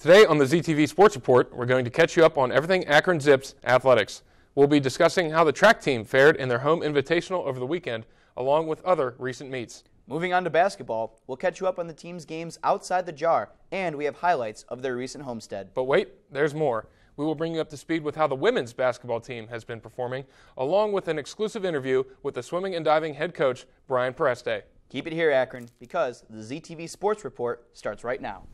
Today on the ZTV Sports Report, we're going to catch you up on everything Akron Zips athletics. We'll be discussing how the track team fared in their home invitational over the weekend, along with other recent meets. Moving on to basketball, we'll catch you up on the team's games outside the jar, and we have highlights of their recent homestand. But wait, there's more. We will bring you up to speed with how the women's basketball team has been performing, along with an exclusive interview with the swimming and diving head coach, Brian Pereste. Keep it here, Akron, because the ZTV Sports Report starts right now.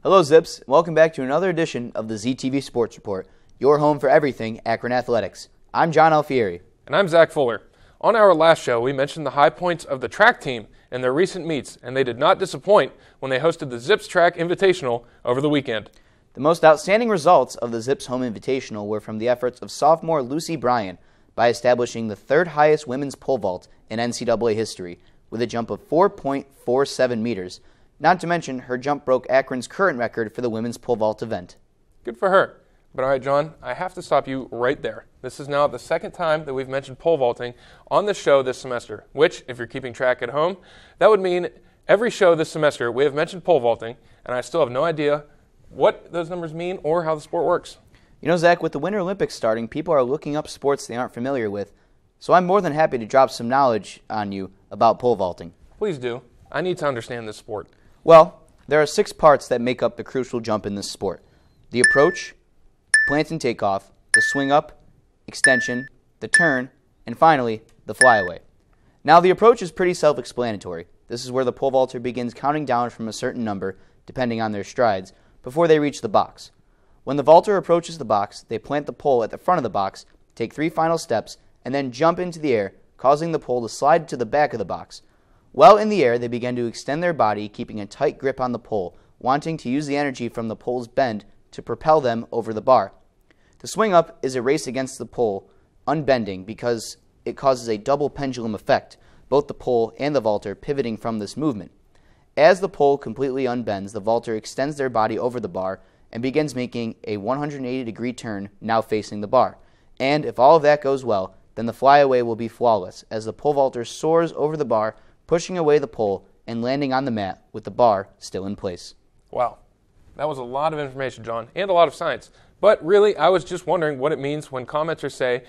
Hello Zips, and welcome back to another edition of the ZTV Sports Report, your home for everything Akron Athletics. I'm John Alfieri. And I'm Zach Fuller. On our last show, we mentioned the high points of the track team in their recent meets, and they did not disappoint when they hosted the Zips Track Invitational over the weekend. The most outstanding results of the Zips Home Invitational were from the efforts of sophomore Lucy Bryan by establishing the third highest women's pole vault in NCAA history with a jump of 4.47 meters. Not to mention, her jump broke Akron's current record for the women's pole vault event. Good for her. But all right, John, I have to stop you right there. This is now the second time that we've mentioned pole vaulting on the show this semester, which, if you're keeping track at home, that would mean every show this semester we have mentioned pole vaulting, and I still have no idea what those numbers mean or how the sport works. You know, Zach, with the Winter Olympics starting, people are looking up sports they aren't familiar with, so I'm more than happy to drop some knowledge on you about pole vaulting. Please do. I need to understand this sport. Well, there are 6 parts that make up the crucial jump in this sport: the approach, plant and takeoff, the swing up, extension, the turn, and finally, the flyaway. Now, the approach is pretty self-explanatory. This is where the pole vaulter begins counting down from a certain number, depending on their strides, before they reach the box. When the vaulter approaches the box, they plant the pole at the front of the box, take 3 final steps, and then jump into the air, causing the pole to slide to the back of the box. While in the air, they begin to extend their body, keeping a tight grip on the pole, wanting to use the energy from the pole's bend to propel them over the bar. The swing up is a race against the pole, unbending, because it causes a double pendulum effect, both the pole and the vaulter pivoting from this movement. As the pole completely unbends, the vaulter extends their body over the bar and begins making a 180-degree turn, now facing the bar. And if all of that goes well, then the flyaway will be flawless, as the pole vaulter soars over the bar, pushing away the pole and landing on the mat with the bar still in place. Wow. That was a lot of information, John, and a lot of science. But really, I was just wondering what it means when commenters say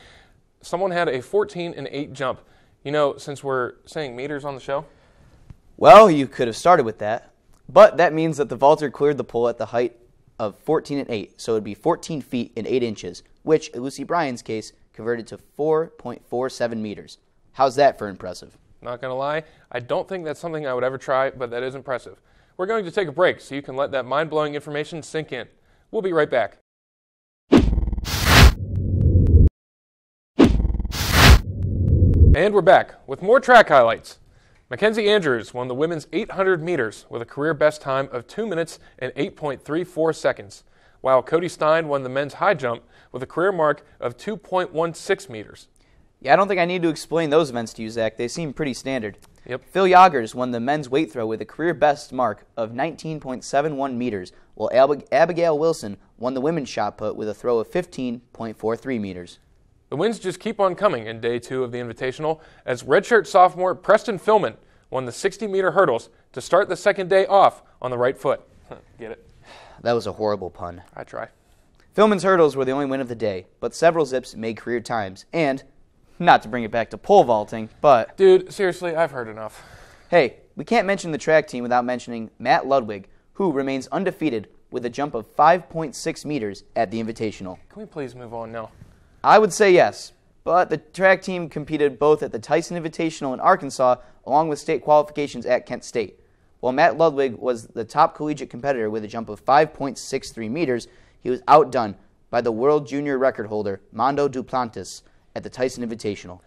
someone had a 14-8 jump. You know, since we're saying meters on the show? Well, you could have started with that, but that means that the vaulter cleared the pole at the height of 14-8, so it would be 14 feet and 8 inches, which, in Lucy Bryan's case, converted to 4.47 meters. How's that for impressive? Not going to lie, I don't think that's something I would ever try, but that is impressive. We're going to take a break so you can let that mind-blowing information sink in. We'll be right back. And we're back with more track highlights. Mackenzie Andrews won the women's 800 meters with a career best time of 2 minutes and 8.34 seconds, while Cody Stein won the men's high jump with a career mark of 2.16 meters. Yeah, I don't think I need to explain those events to you, Zach. They seem pretty standard. Yep. Phil Yoggers won the men's weight throw with a career best mark of 19.71 meters, while Abigail Wilson won the women's shot put with a throw of 15.43 meters. The wins just keep on coming in Day 2 of the Invitational as redshirt sophomore Preston Philman won the 60-meter hurdles to start the second day off on the right foot. Get it? That was a horrible pun. I try. Philman's hurdles were the only win of the day, but several Zips made career times, and, not to bring it back to pole vaulting, but... Dude, seriously, I've heard enough. Hey, we can't mention the track team without mentioning Matt Ludwig, who remains undefeated with a jump of 5.6 meters at the Invitational. Can we please move on now? I would say yes, but the track team competed both at the Tyson Invitational in Arkansas along with state qualifications at Kent State. While Matt Ludwig was the top collegiate competitor with a jump of 5.63 meters, he was outdone by the world junior record holder Mondo Duplantis at the Tyson Invitational.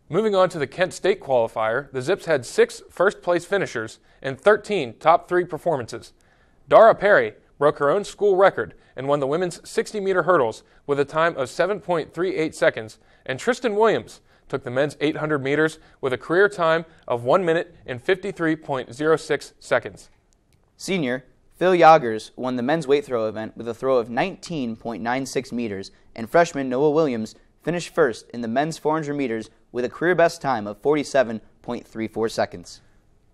Moving on to the Kent State qualifier, the Zips had 6 first-place finishers and 13 top 3 performances. Dara Perry broke her own school record and won the women's 60-meter hurdles with a time of 7.38 seconds, and Tristan Williams took the men's 800 meters with a career time of 1 minute and 53.06 seconds. Senior Phil Yagers won the men's weight throw event with a throw of 19.96 meters, and freshman Noah Williams finished first in the men's 400 meters with a career best time of 47.34 seconds.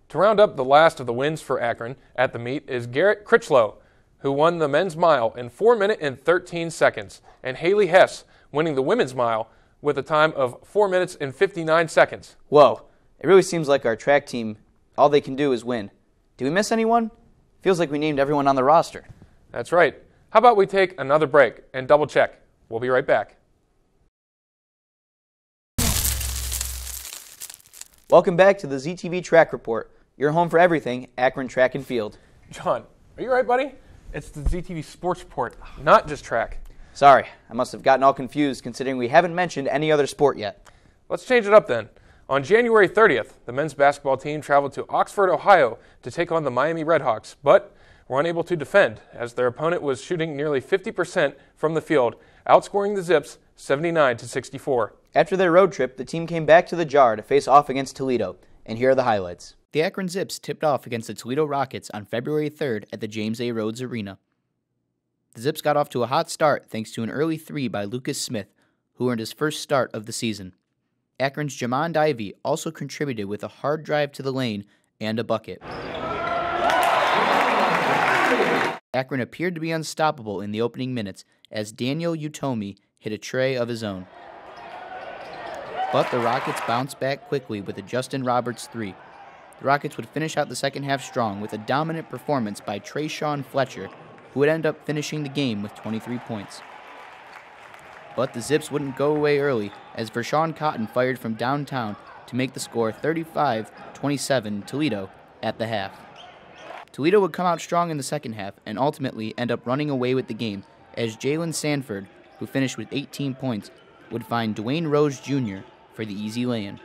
To round up the last of the wins for Akron at the meet is Garrett Critchlow, who won the men's mile in 4 minutes and 13 seconds, and Haley Hess winning the women's mile with a time of 4 minutes and 59 seconds. Whoa, it really seems like our track team, all they can do is win. Did we miss anyone? Feels like we named everyone on the roster. That's right. How about we take another break and double check? We'll be right back. Welcome back to the ZTV Track Report, your home for everything Akron track and field. John, are you all right, buddy? It's the ZTV Sports Report, not just track. Sorry, I must have gotten all confused considering we haven't mentioned any other sport yet. Let's change it up then. On January 30th, the men's basketball team traveled to Oxford, Ohio to take on the Miami Redhawks, but were unable to defend as their opponent was shooting nearly 50% from the field, outscoring the Zips 79-64. After their road trip, the team came back to the Jar to face off against Toledo, and here are the highlights. The Akron Zips tipped off against the Toledo Rockets on February 3rd at the James A. Rhodes Arena. The Zips got off to a hot start thanks to an early three by Lucas Smith, who earned his first start of the season. Akron's Jamond Ivey also contributed with a hard drive to the lane and a bucket. Akron appeared to be unstoppable in the opening minutes as Daniel Utomi hit a tray of his own. But the Rockets bounced back quickly with a Justin Roberts three. The Rockets would finish out the second half strong with a dominant performance by Trayshawn Fletcher, who would end up finishing the game with 23 points. But the Zips wouldn't go away early as Vershawn Cotton fired from downtown to make the score 35-27 Toledo at the half. Toledo would come out strong in the second half and ultimately end up running away with the game as Jalen Sanford, who finished with 18 points, would find Dwayne Rose Jr. for the easy lay-in.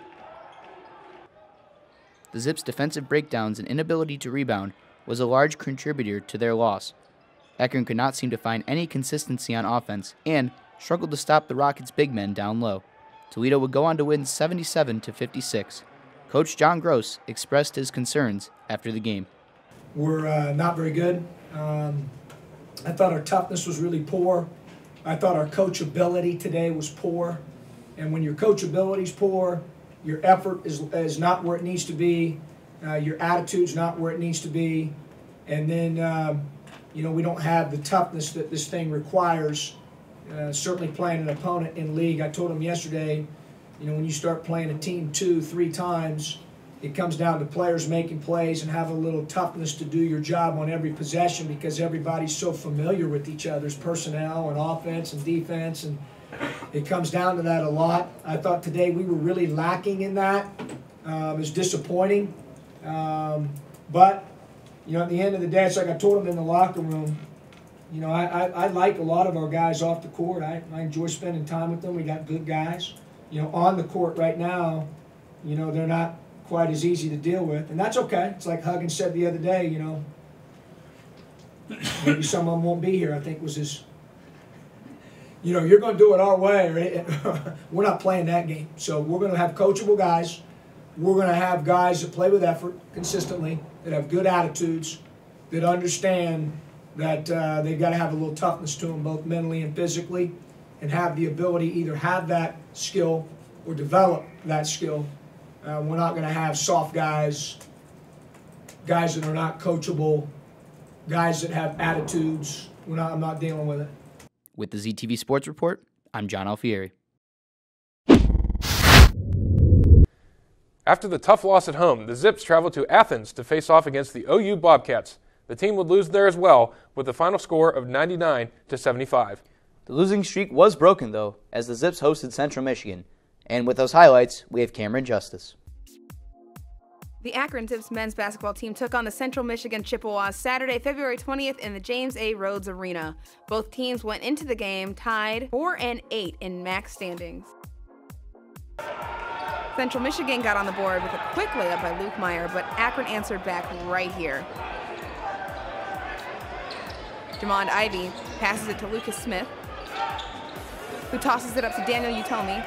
The Zips' defensive breakdowns and inability to rebound was a large contributor to their loss. Akron could not seem to find any consistency on offense and struggled to stop the Rockets' big men down low. Toledo would go on to win 77-56. Coach John Gross expressed his concerns after the game. We're not very good. I thought our toughness was really poor. I thought our coachability today was poor. And when your coachability is poor, your effort is not where it needs to be, your attitude's not where it needs to be, and then we don't have the toughness that this thing requires. Certainly playing an opponent in league. I told him yesterday, when you start playing a team 2-3 times, it comes down to players making plays and have a little toughness to do your job on every possession because everybody's so familiar with each other's personnel and offense and defense, and it comes down to that a lot. I thought today we were really lacking in that. It was disappointing. But, at the end of the day, it's like I told him in the locker room, I like a lot of our guys off the court. I enjoy spending time with them. We got good guys. On the court right now, they're not quite as easy to deal with, and that's okay. It's like Huggins said the other day, maybe some of them won't be here, I think was his, you're going to do it our way, right? We're not playing that game. So we're going to have coachable guys. We're going to have guys that play with effort consistently, that have good attitudes, that understand that they've got to have a little toughness to them, both mentally and physically, and have the ability to either have that skill or develop that skill. We're not going to have soft guys that are not coachable, guys that have attitudes. I'm not dealing with it. With the ZTV Sports Report, I'm John Alfieri. After the tough loss at home, the Zips traveled to Athens to face off against the OU Bobcats. The team would lose there as well, with a final score of 99-75. The losing streak was broken, though, as the Zips hosted Central Michigan. And with those highlights, we have Cameron Justice. The Akron Zips men's basketball team took on the Central Michigan Chippewas Saturday, February 20th in the James A. Rhodes Arena. Both teams went into the game tied 4-8 in MAC standings. Central Michigan got on the board with a quick layup by Luke Meyer, but Akron answered back right here. Jamond Ivey passes it to Lucas Smith, who tosses it up to Daniel Utomi.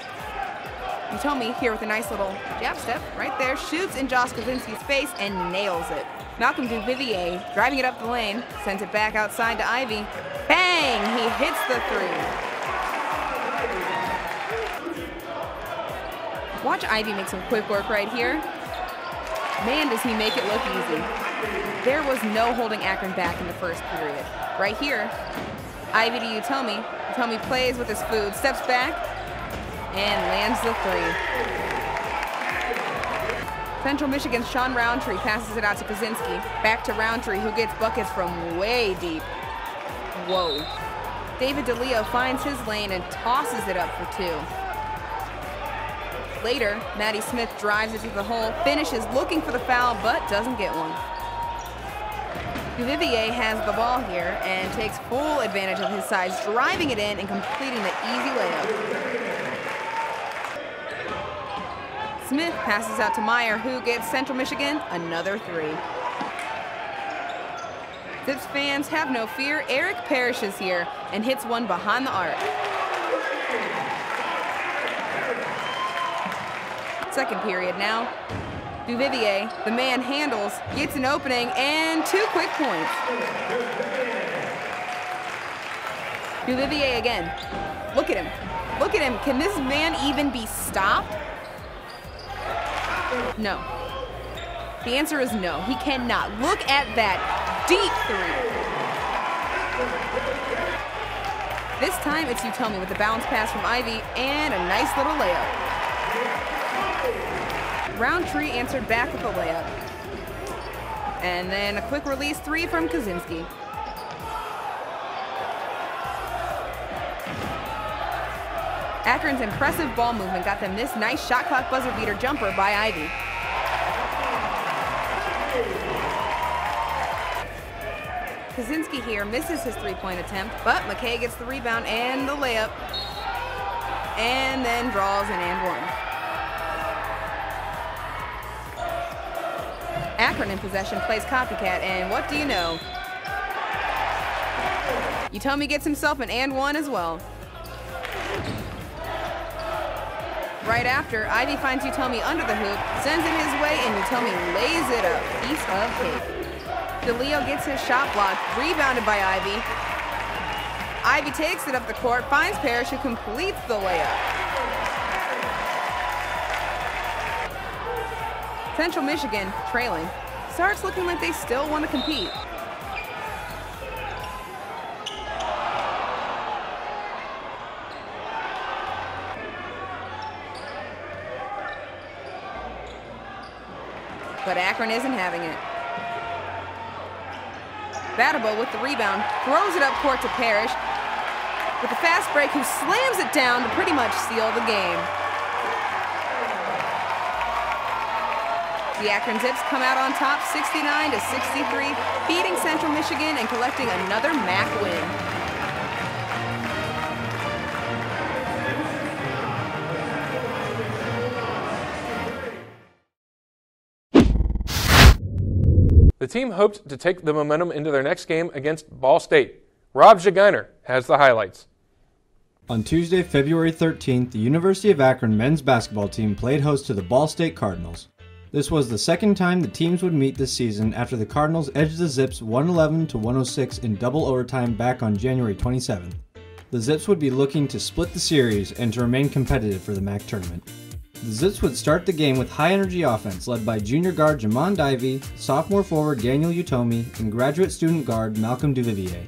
Utomi here with a nice little jab step right there, shoots in Josh Kaczynski's face and nails it. Malcolm Duvivier, driving it up the lane, sends it back outside to Ivy. Bang! He hits the three. Watch Ivy make some quick work right here. Man, does he make it look easy. There was no holding Akron back in the first period. Right here, Ivy to Utomi. Utomi plays with his food, steps back, and lands the three. Central Michigan's Sean Roundtree passes it out to Kaczynski. Back to Roundtree, who gets buckets from way deep. Whoa. David DeLeo finds his lane and tosses it up for two. Later, Maddie Smith drives it to the hole, finishes looking for the foul, but doesn't get one. Duvivier has the ball here and takes full advantage of his size, driving it in and completing the easy layup. Smith passes out to Meyer, who gets Central Michigan another three. Zips fans have no fear. Eric Parrish is here and hits one behind the arc. Second period now. Duvivier, the man handles, gets an opening, and 2 quick points. Duvivier again. Look at him. Look at him. Can this man even be stopped? No. The answer is no. He cannot. Look at that deep three. This time it's Utomi with the bounce pass from Ivy and a nice little layup. Roundtree answered back with a layup. And then a quick release three from Kaczynski. Akron's impressive ball movement got them this nice shot clock buzzer beater jumper by Ivy. Kaczynski here misses his three-point attempt, but McKay gets the rebound and the layup, and then draws an and one. Akron in possession plays copycat, and what do you know? Utomi gets himself an and one as well. Right after, Ivy finds Utomi under the hoop, sends it his way, and Utomi lays it up. Piece of cake. DeLeo gets his shot blocked, rebounded by Ivy. Ivy takes it up the court, finds Parrish, who completes the layup. Central Michigan, trailing, starts looking like they still want to compete. But Akron isn't having it. Batabo with the rebound, throws it up court to Parrish with a fast break, who slams it down to pretty much seal the game. The Akron Zips come out on top 69-63, beating Central Michigan and collecting another MAC win. The team hoped to take the momentum into their next game against Ball State. Rob Jaginer has the highlights. On Tuesday, February 13th, the University of Akron men's basketball team played host to the Ball State Cardinals. This was the second time the teams would meet this season after the Cardinals edged the Zips 111-106 in double overtime back on January 27th. The Zips would be looking to split the series and to remain competitive for the MAC tournament. The Zips would start the game with high-energy offense led by junior guard Jamond Ivy, sophomore forward Daniel Utomi, and graduate student guard Malcolm Duvivier.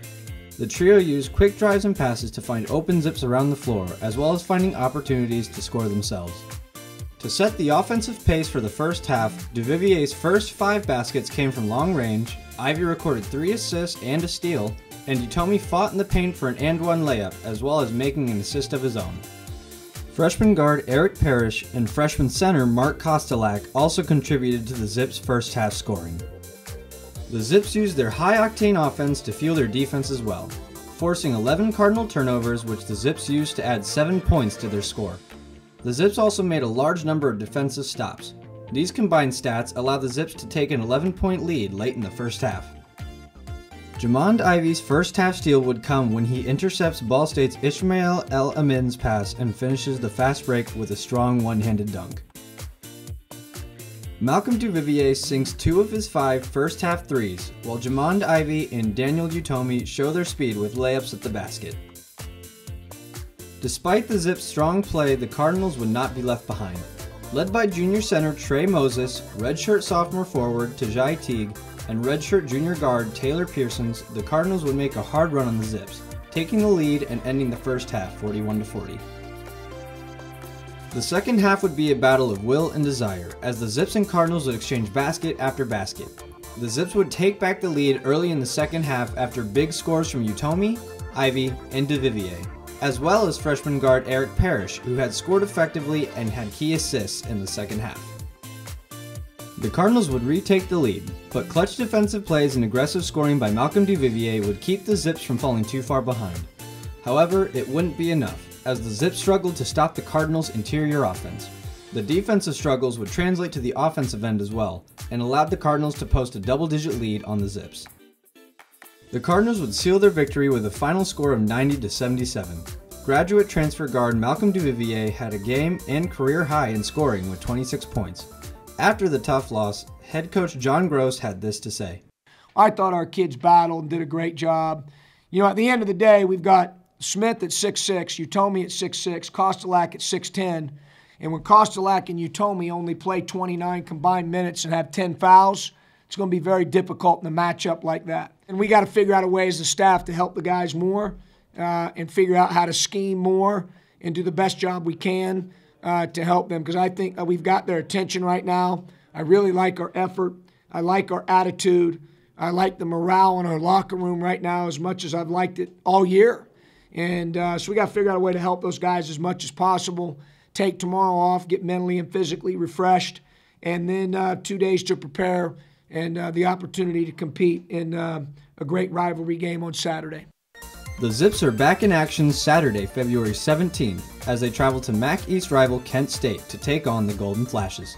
The trio used quick drives and passes to find open Zips around the floor, as well as finding opportunities to score themselves. To set the offensive pace for the first half, Duvivier's first 5 baskets came from long range, Ivy recorded 3 assists and a steal, and Utomi fought in the paint for an and-one layup, as well as making an assist of his own. Freshman guard Eric Parrish and freshman center Mark Kostelak also contributed to the Zips' first half scoring. The Zips used their high-octane offense to fuel their defense as well, forcing 11 Cardinal turnovers, which the Zips used to add 7 points to their score. The Zips also made a large number of defensive stops. These combined stats allowed the Zips to take an 11-point lead late in the first half. Jamond Ivy's first half steal would come when he intercepts Ball State's Ishmael El Amin's pass and finishes the fast break with a strong one-handed dunk. Malcolm Duvivier sinks 2 of his 5 first-half threes, while Jamond Ivey and Daniel Utomi show their speed with layups at the basket. Despite the Zips' strong play, the Cardinals would not be left behind. Led by junior center Trey Moses, redshirt sophomore forward Tajai Teague, and redshirt junior guard Taylor Pearsons, the Cardinals would make a hard run on the Zips, taking the lead and ending the first half 41-40. The second half would be a battle of will and desire, as the Zips and Cardinals would exchange basket after basket. The Zips would take back the lead early in the second half after big scores from Utomi, Ivey, and Duvivier, as well as freshman guard Eric Parrish, who had scored effectively and had key assists in the second half. The Cardinals would retake the lead, but clutch defensive plays and aggressive scoring by Malcolm Duvivier would keep the Zips from falling too far behind. However, it wouldn't be enough, as the Zips struggled to stop the Cardinals' interior offense. The defensive struggles would translate to the offensive end as well, and allowed the Cardinals to post a double-digit lead on the Zips. The Cardinals would seal their victory with a final score of 90-77. Graduate transfer guard Malcolm Duvivier had a game and career high in scoring with 26 points. After the tough loss, head coach John Gross had this to say. I thought our kids battled and did a great job. You know, at the end of the day, we've got Smith at 6'6", Utomi at 6'6", Kostelak at 6'10", and when Kostelak and Utomi only play 29 combined minutes and have 10 fouls, it's going to be very difficult in a matchup like that. And we got to figure out a way as a staff to help the guys more and figure out how to scheme more and do the best job we can to help them, because I think we've got their attention right now. I really like our effort. I like our attitude. I like the morale in our locker room right now as much as I've liked it all year. And so we got to figure out a way to help those guys as much as possible, take tomorrow off, get mentally and physically refreshed, and then 2 days to prepare and the opportunity to compete in a great rivalry game on Saturday. The Zips are back in action Saturday, February 17th, as they travel to MAC East rival Kent State to take on the Golden Flashes.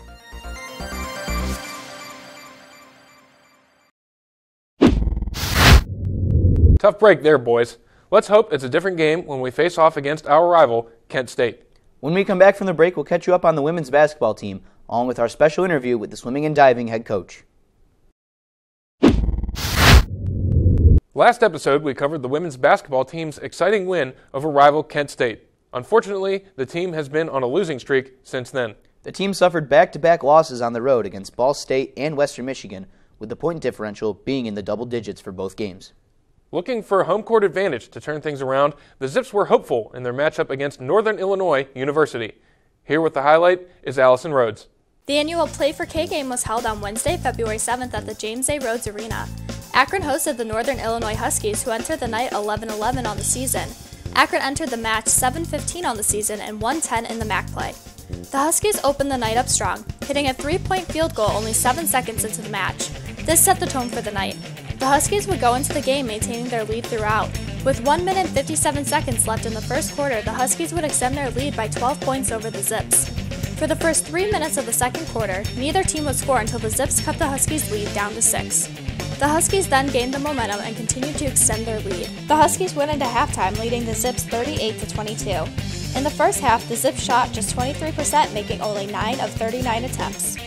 Tough break there, boys. Let's hope it's a different game when we face off against our rival, Kent State. When we come back from the break, we'll catch you up on the women's basketball team, along with our special interview with the swimming and diving head coach. Last episode, we covered the women's basketball team's exciting win over rival Kent State. Unfortunately, the team has been on a losing streak since then. The team suffered back-to-back losses on the road against Ball State and Western Michigan, with the point differential being in the double digits for both games. Looking for a home court advantage to turn things around, the Zips were hopeful in their matchup against Northern Illinois University. Here with the highlight is Allison Rhodes. The annual Play for K game was held on Wednesday, February 7th at the James A. Rhodes Arena. Akron hosted the Northern Illinois Huskies, who entered the night 11-11 on the season. Akron entered the match 7-15 on the season and 1-10 in the MAC play. The Huskies opened the night up strong, hitting a 3-point field goal only 7 seconds into the match. This set the tone for the night. The Huskies would go into the game maintaining their lead throughout. With 1 minute 57 seconds left in the first quarter, the Huskies would extend their lead by 12 points over the Zips. For the first 3 minutes of the second quarter, neither team would score until the Zips cut the Huskies' lead down to 6. The Huskies then gained the momentum and continued to extend their lead. The Huskies went into halftime leading the Zips 38-22. In the first half, the Zips shot just 23%, making only 9 of 39 attempts.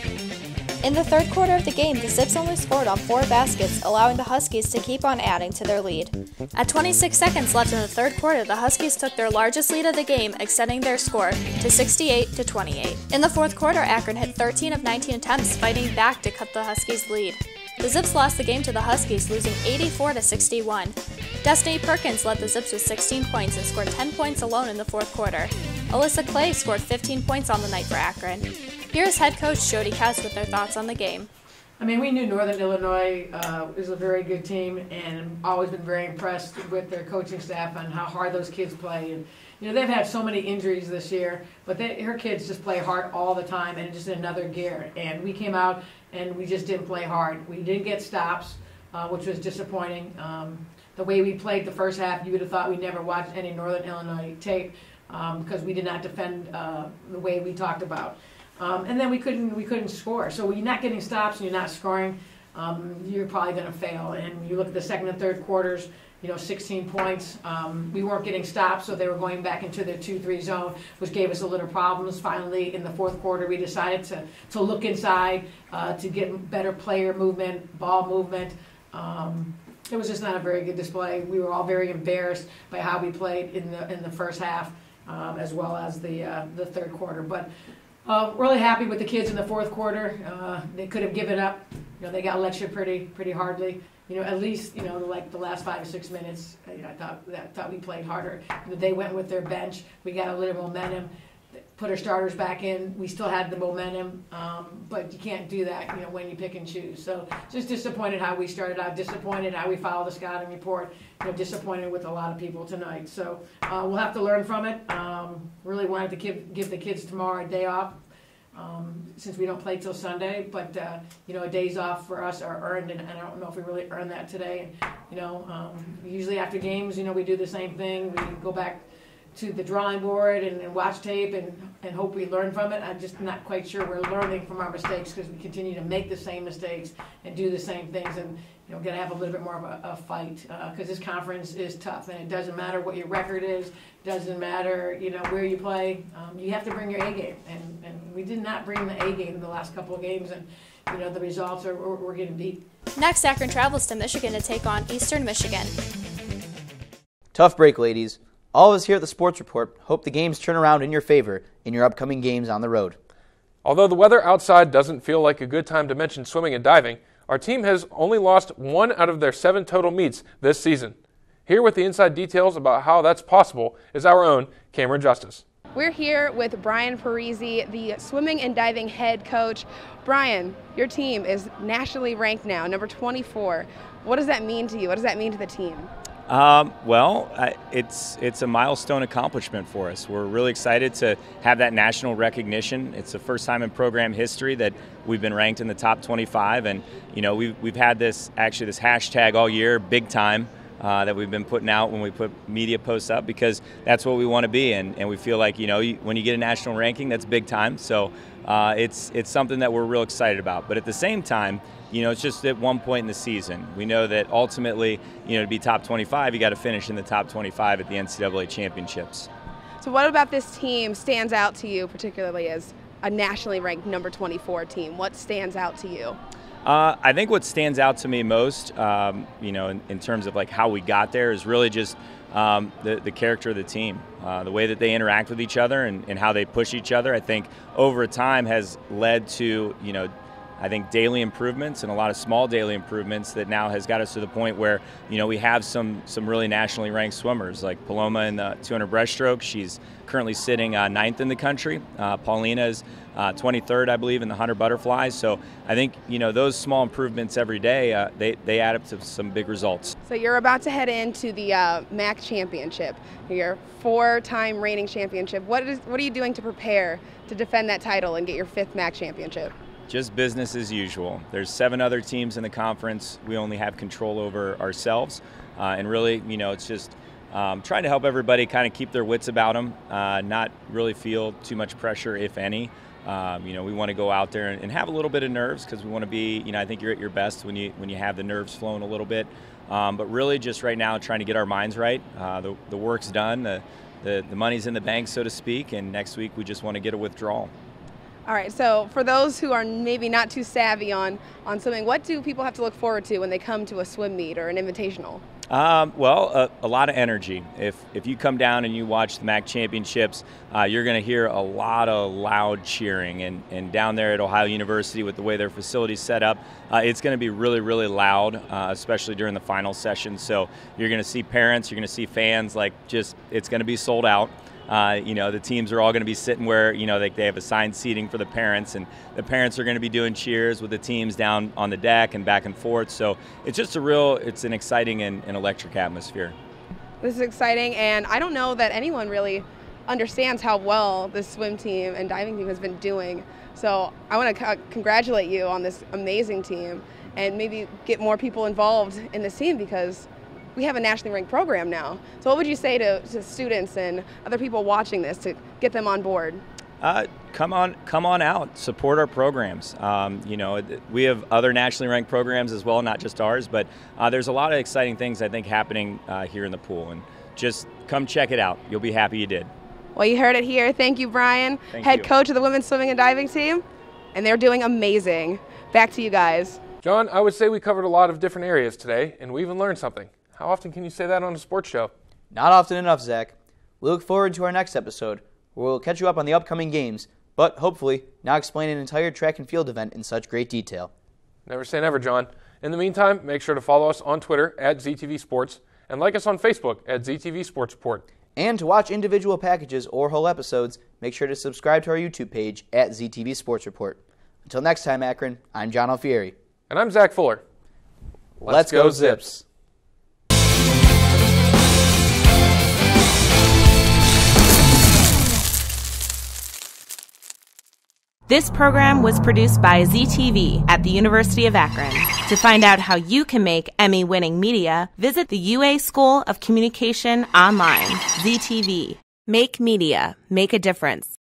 In the third quarter of the game, the Zips only scored on 4 baskets, allowing the Huskies to keep on adding to their lead. At 26 seconds left in the third quarter, the Huskies took their largest lead of the game, extending their score to 68-28. In the fourth quarter, Akron hit 13 of 19 attempts, fighting back to cut the Huskies' lead. The Zips lost the game to the Huskies, losing 84-61. Destiny Perkins led the Zips with 16 points and scored 10 points alone in the fourth quarter. Alyssa Clay scored 15 points on the night for Akron. Here's head coach Jody Kess with their thoughts on the game. I mean, we knew Northern Illinois is a very good team, and always been very impressed with their coaching staff and how hard those kids play. And you know, they've had so many injuries this year, but her kids just play hard all the time and just in another gear. And we came out and we just didn't play hard. We didn't get stops, which was disappointing. The way we played the first half, you would have thought we never watched any Northern Illinois tape because we did not defend the way we talked about. And then we couldn't score. So when you're not getting stops and you're not scoring, you're probably going to fail. And you look at the second and third quarters, 16 points. We weren't getting stopped, so they were going back into their 2-3 zone, which gave us a little problems. Finally, in the fourth quarter, we decided to look inside to get better player movement, ball movement. It was just not a very good display. We were all very embarrassed by how we played in the first half, as well as the third quarter. But really happy with the kids in the fourth quarter. They could have given up. They got lectured pretty hardly. At least, like the last 5 or 6 minutes, I thought we played harder. They went with their bench. We got a little momentum, put our starters back in. We still had the momentum, but you can't do that, when you pick and choose. So just disappointed how we started out, disappointed how we followed the scouting report, disappointed with a lot of people tonight. So we'll have to learn from it. Really wanted to give the kids tomorrow a day off. Since we don't play till Sunday, but days off for us are earned, and I don't know if we really earned that today. Usually after games, we do the same thing. We go back to the drawing board and watch tape and hope we learn from it. I'm just not quite sure we're learning from our mistakes, because we continue to make the same mistakes and do the same things, and got to have a little bit more of a fight, because this conference is tough, and it doesn't matter what your record is, doesn't matter where you play. You have to bring your A game, and we did not bring the A game the last couple of games, and the results are we're getting beat. Next, Akron travels to Michigan to take on Eastern Michigan. Tough break, ladies. All of us here at the Sports Report hope the games turn around in your favor in your upcoming games on the road. Although the weather outside doesn't feel like a good time to mention swimming and diving, our team has only lost 1 out of their 7 total meets this season. Here with the inside details about how that's possible is our own Cameron Justice. We're here with Brian Parisi, the swimming and diving head coach. Brian, your team is nationally ranked now, number 24. What does that mean to you? What does that mean to the team? It's a milestone accomplishment for us. We're really excited to have that national recognition. It's the first time in program history that we've been ranked in the top 25, and we've had this hashtag all year, big time, that we've been putting out when we put media posts up, because that's what we want to be, and we feel like when you get a national ranking, that's big time. So it's something that we're real excited about. But at the same time, it's just at one point in the season. We know that ultimately, to be top 25, you got to finish in the top 25 at the NCAA championships. So what about this team stands out to you, particularly as a nationally ranked number 24 team? What stands out to you? I think what stands out to me most, in terms of like how we got there, is really just the character of the team, the way that they interact with each other and how they push each other. I think over time has led to, I think daily improvements and a lot of small daily improvements that now has got us to the point where, we have some really nationally ranked swimmers like Paloma in the 200 breaststroke. She's currently sitting 9th in the country. Paulina is 23rd, I believe, in the 100 butterflies. So I think, those small improvements every day, they add up to some big results. So you're about to head into the MAC championship, your 4-time reigning championship. What are you doing to prepare to defend that title and get your 5th MAC championship? Just business as usual. There's 7 other teams in the conference. We only have control over ourselves. And really, it's just trying to help everybody kind of keep their wits about them, not really feel too much pressure, if any. We want to go out there and have a little bit of nerves, because we want to be, I think you're at your best when you have the nerves flowing a little bit. But really just right now trying to get our minds right. The work's done, the money's in the bank, so to speak, and next week we just want to get a withdrawal. All right, so for those who are maybe not too savvy on swimming, what do people have to look forward to when they come to a swim meet or an invitational? A lot of energy. If you come down and you watch the MAC championships, you're going to hear a lot of loud cheering. And down there at Ohio University, with the way their facility's set up, it's going to be really, really loud, especially during the final session. So you're going to see parents, you're going to see fans, it's going to be sold out. The teams are all going to be sitting where, they have assigned seating for the parents, and the parents are going to be doing cheers with the teams down on the deck and back and forth. So it's just it's an exciting and electric atmosphere. This is exciting, and I don't know that anyone really understands how well this swim team and diving team has been doing. So I want to congratulate you on this amazing team, and maybe get more people involved in this team, because we have a nationally ranked program now. So what would you say to students and other people watching this to get them on board? Come on out, support our programs. We have other nationally ranked programs as well, not just ours, but there's a lot of exciting things I think happening here in the pool, and just come check it out. You'll be happy you did. Well, you heard it here. Thank you, Brian, head coach of the women's swimming and diving team, and they're doing amazing. Back to you guys. John, I would say we covered a lot of different areas today, and we even learned something. How often can you say that on a sports show? Not often enough, Zach. We look forward to our next episode, where we'll catch you up on the upcoming games, but hopefully now explain an entire track and field event in such great detail. Never say never, John. In the meantime, make sure to follow us on Twitter at ZTV Sports and like us on Facebook at ZTV Sports Report. And to watch individual packages or whole episodes, make sure to subscribe to our YouTube page at ZTV Sports Report. Until next time, Akron, I'm John Alfieri. And I'm Zach Fuller. Let's go Zips. This program was produced by ZTV at the University of Akron. To find out how you can make Emmy-winning media, visit the UA School of Communication online. ZTV. Make media. Make a difference.